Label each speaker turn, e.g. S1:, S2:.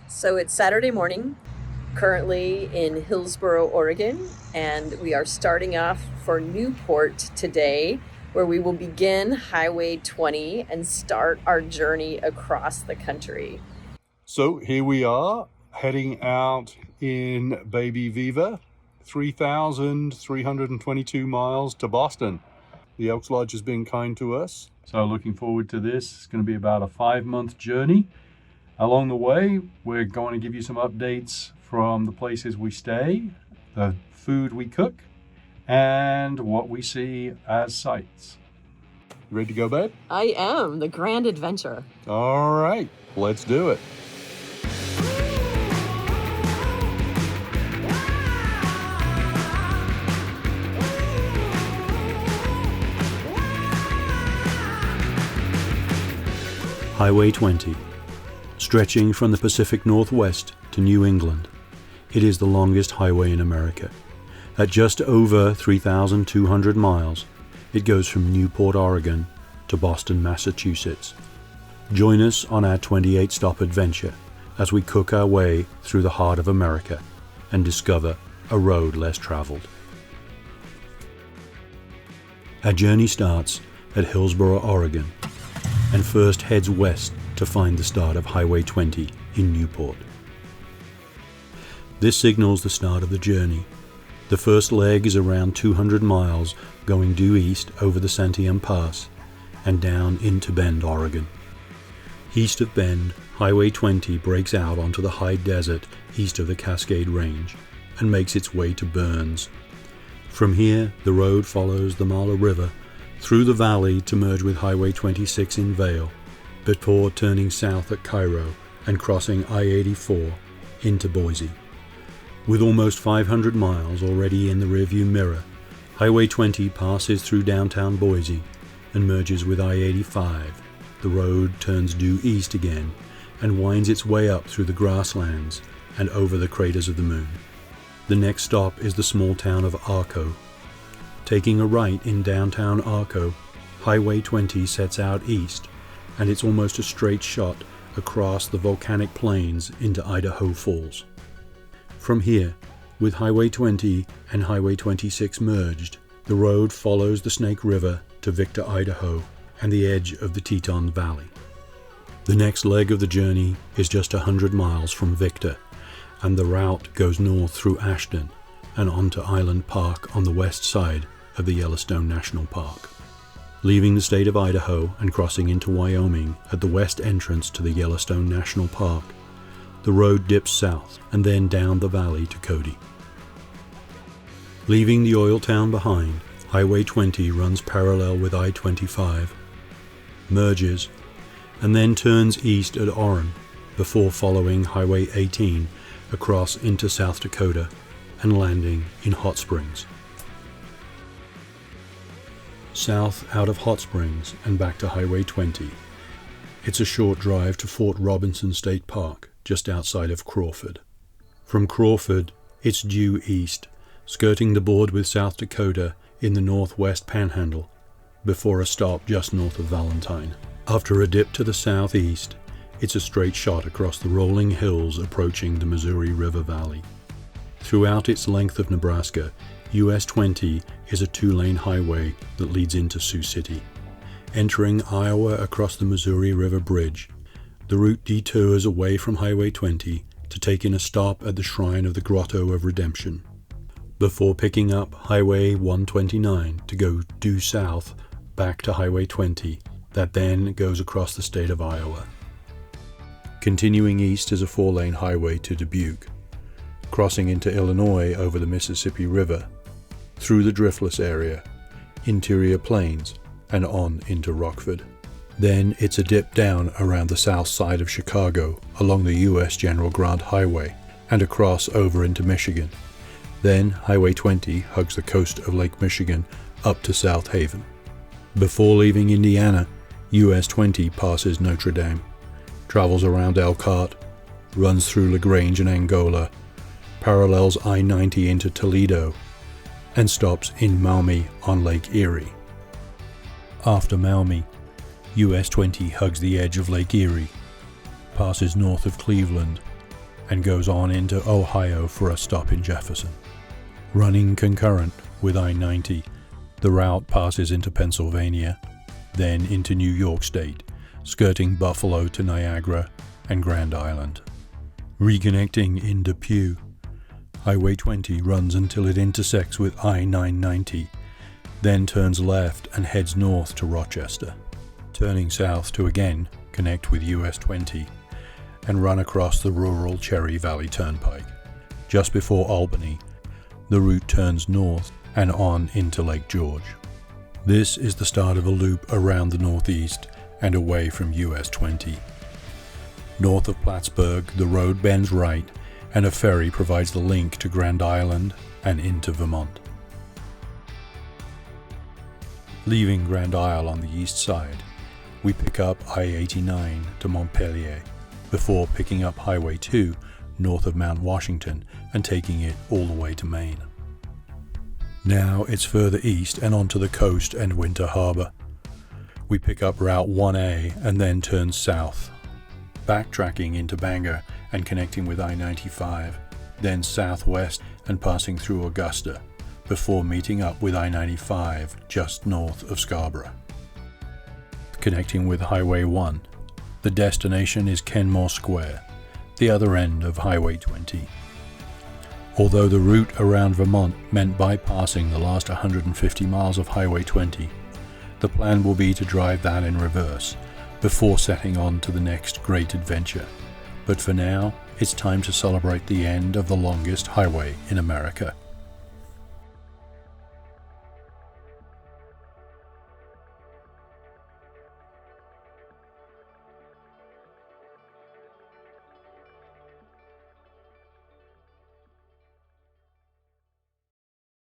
S1: So it's Saturday morning, currently in Hillsboro, Oregon, and we are starting off for Newport today, where we will begin Highway 20 and start our journey across the country.
S2: So here we are, heading out in Baby Viva, 3,322 miles to Boston. The Elks Lodge has been kind to us. So looking forward to this. It's going to be about a 5-month journey. Along the way, we're going to give you some updates from the places we stay, the food we cook, and what we see as sights. You ready to go, babe?
S1: I am. The grand adventure.
S2: All right, let's do it.
S3: Highway 20, stretching from the Pacific Northwest to New England. It is the longest highway in America. At just over 3,200 miles, it goes from Newport, Oregon to Boston, Massachusetts. Join us on our 28-stop adventure as we cook our way through the heart of America and discover a road less traveled. Our journey starts at Hillsboro, Oregon, and first heads west to find the start of Highway 20 in Newport. This signals the start of the journey. The first leg is around 200 miles going due east over the Santiam Pass and down into Bend, Oregon. East of Bend, Highway 20 breaks out onto the high desert east of the Cascade Range and makes its way to Burns. From here, the road follows the Marla River through the valley to merge with Highway 26 in Vail, before turning south at Cairo and crossing I-84 into Boise. With almost 500 miles already in the rearview mirror, Highway 20 passes through downtown Boise and merges with I-85. The road turns due east again and winds its way up through the grasslands and over the craters of the moon. The next stop is the small town of Arco. Taking a right in downtown Arco, Highway 20 sets out east, and it's almost a straight shot across the volcanic plains into Idaho Falls. From here, with Highway 20 and Highway 26 merged, the road follows the Snake River to Victor, Idaho, and the edge of the Teton Valley. The next leg of the journey is just 100 miles from Victor, and the route goes north through Ashton and onto Island Park on the west side of the Yellowstone National Park. Leaving the state of Idaho and crossing into Wyoming at the west entrance to the Yellowstone National Park, the road dips south and then down the valley to Cody. Leaving the oil town behind, Highway 20 runs parallel with I-25, merges, and then turns east at Orem before following Highway 18 across into South Dakota and landing in Hot Springs. South out of Hot Springs and back to Highway 20. It's a short drive to Fort Robinson State Park, just outside of Crawford. From Crawford, it's due east, skirting the border with South Dakota in the northwest panhandle, before a stop just north of Valentine. After a dip to the southeast, it's a straight shot across the rolling hills approaching the Missouri River Valley. Throughout its length of Nebraska, US 20 is a 2-lane highway that leads into Sioux City. Entering Iowa across the Missouri River Bridge, the route detours away from Highway 20 to take in a stop at the Shrine of the Grotto of Redemption, before picking up Highway 129 to go due south back to Highway 20 that then goes across the state of Iowa. Continuing east is a 4-lane highway to Dubuque, crossing into Illinois over the Mississippi River, through the driftless area, interior plains, and on into Rockford. Then it's a dip down around the south side of Chicago along the U.S. General Grant Highway and across over into Michigan. Then Highway 20 hugs the coast of Lake Michigan up to South Haven. Before leaving Indiana, US 20 passes Notre Dame, travels around Elkhart, runs through LaGrange and Angola, parallels I-90 into Toledo, and stops in Maumee on Lake Erie. After Maumee, US 20 hugs the edge of Lake Erie, passes north of Cleveland, and goes on into Ohio for a stop in Jefferson. Running concurrent with I-90, the route passes into Pennsylvania, then into New York State, skirting Buffalo to Niagara and Grand Island. Reconnecting in Depew, Highway 20 runs until it intersects with I-990, then turns left and heads north to Rochester, turning south to again connect with US 20 and run across the rural Cherry Valley Turnpike. Just before Albany, the route turns north and on into Lake George. This is the start of a loop around the northeast and away from US 20. North of Plattsburgh, the road bends right and a ferry provides the link to Grand Island and into Vermont. Leaving Grand Isle on the east side, we pick up I-89 to Montpelier before picking up Highway 2 north of Mount Washington and taking it all the way to Maine. Now it's further east and onto the coast and Winter Harbor. We pick up Route 1A and then turn south, backtracking into Bangor and connecting with I-95, then southwest and passing through Augusta, before meeting up with I-95 just north of Scarborough. Connecting with Highway 1, the destination is Kenmore Square, the other end of Highway 20. Although the route around Vermont meant bypassing the last 150 miles of Highway 20, the plan will be to drive that in reverse before setting on to the next great adventure. But for now, it's time to celebrate the end of the longest highway in America.